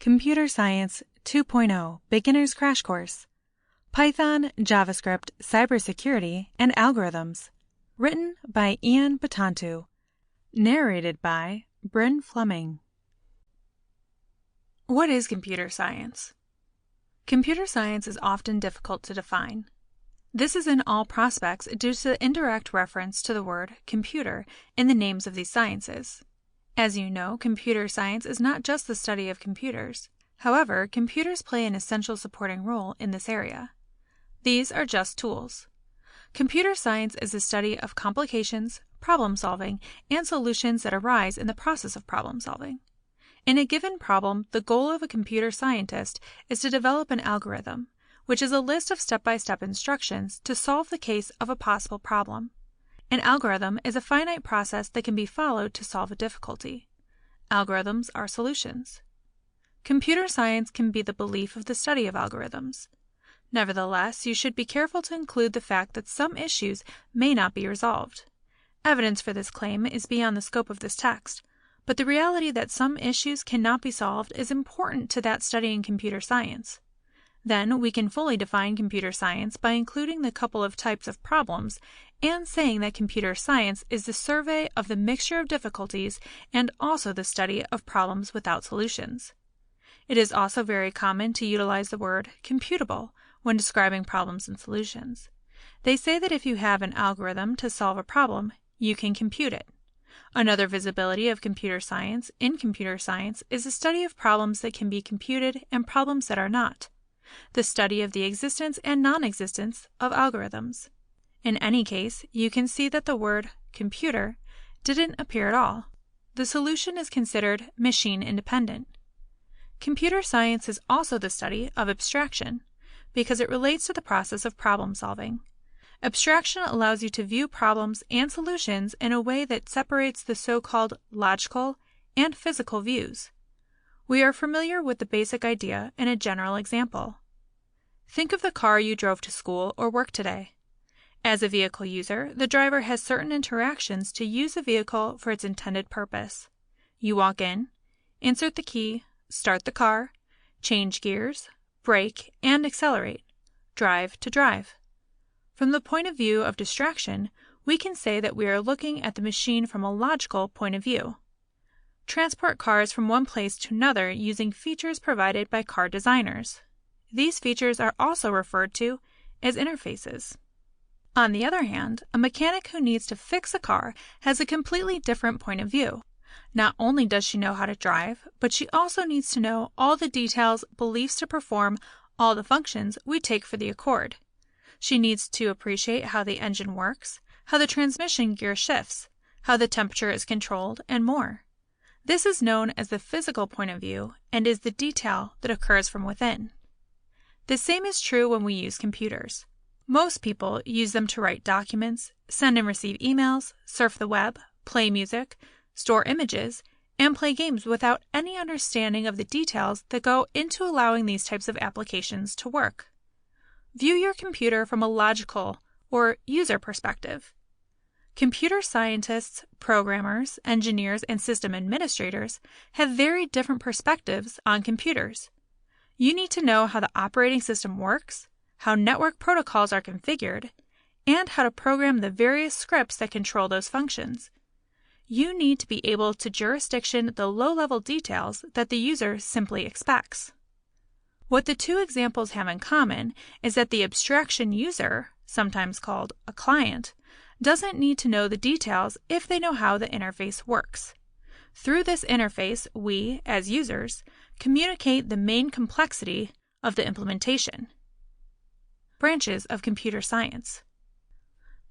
Computer Science 2.0 Beginner's Crash Course. Python, JavaScript, Cybersecurity, and Algorithms. Written by Batantu. Narrated by Brynn Flemming. What is computer science? Computer science is often difficult to define. This is in all prospects due to the indirect reference to the word computer in the names of these sciences. As you know, computer science is not just the study of computers. However, computers play an essential supporting role in this area. These are just tools. Computer science is the study of complications, problem solving, and solutions that arise in the process of problem solving. In a given problem, the goal of a computer scientist is to develop an algorithm, which is a list of step-by-step instructions to solve the case of a possible problem. An algorithm is a finite process that can be followed to solve a difficulty. Algorithms are solutions. Computer science can be the belief of the study of algorithms. Nevertheless, you should be careful to include the fact that some issues may not be resolved. Evidence for this claim is beyond the scope of this text, but the reality that some issues cannot be solved is important to that studying computer science. Then we can fully define computer science by including the couple of types of problems and saying that computer science is the survey of the mixture of difficulties and also the study of problems without solutions. It is also very common to utilize the word computable when describing problems and solutions. They say that if you have an algorithm to solve a problem, you can compute it. Another visibility of computer science in computer science is the study of problems that can be computed and problems that are not. The study of the existence and non-existence of algorithms. In any case, you can see that the word computer didn't appear at all. The solution is considered machine independent. Computer science is also the study of abstraction because it relates to the process of problem solving. Abstraction allows you to view problems and solutions in a way that separates the so-called logical and physical views. We are familiar with the basic idea in a general example. Think of the car you drove to school or work today. As a vehicle user, the driver has certain interactions to use the vehicle for its intended purpose. You walk in, insert the key, start the car, change gears, brake, and accelerate, drive to drive. From the point of view of distraction, we can say that we are looking at the machine from a logical point of view. Transport cars from one place to another using features provided by car designers. These features are also referred to as interfaces. On the other hand, a mechanic who needs to fix a car has a completely different point of view. Not only does she know how to drive, but she also needs to know all the details, beliefs to perform all the functions we take for the accord. She needs to appreciate how the engine works, how the transmission gear shifts, how the temperature is controlled, and more. This is known as the physical point of view and is the detail that occurs from within. The same is true when we use computers. Most people use them to write documents, send and receive emails, surf the web, play music, store images, and play games without any understanding of the details that go into allowing these types of applications to work. View your computer from a logical or user perspective. Computer scientists, programmers, engineers, and system administrators have very different perspectives on computers. You need to know how the operating system works, how network protocols are configured, and how to program the various scripts that control those functions. You need to be able to jurisdiction the low-level details that the user simply expects. What the two examples have in common is that the abstraction user, sometimes called a client, doesn't need to know the details if they know how the interface works. Through this interface, we, as users, communicate the main complexity of the implementation. Branches of computer science.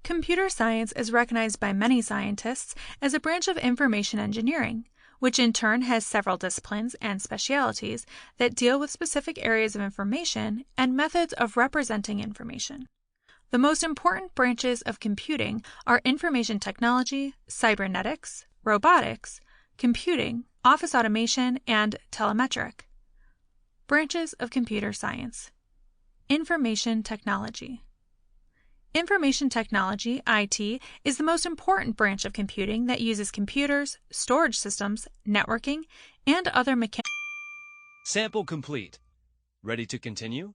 Computer science is recognized by many scientists as a branch of information engineering, which in turn has several disciplines and specialties that deal with specific areas of information and methods of representing information. The most important branches of computing are information technology, cybernetics, robotics, computing, office automation, and telemetric. Branches of computer science. Information technology. Information technology, IT, is the most important branch of computing that uses computers, storage systems, networking, and other mechanical Sample complete. Ready to continue?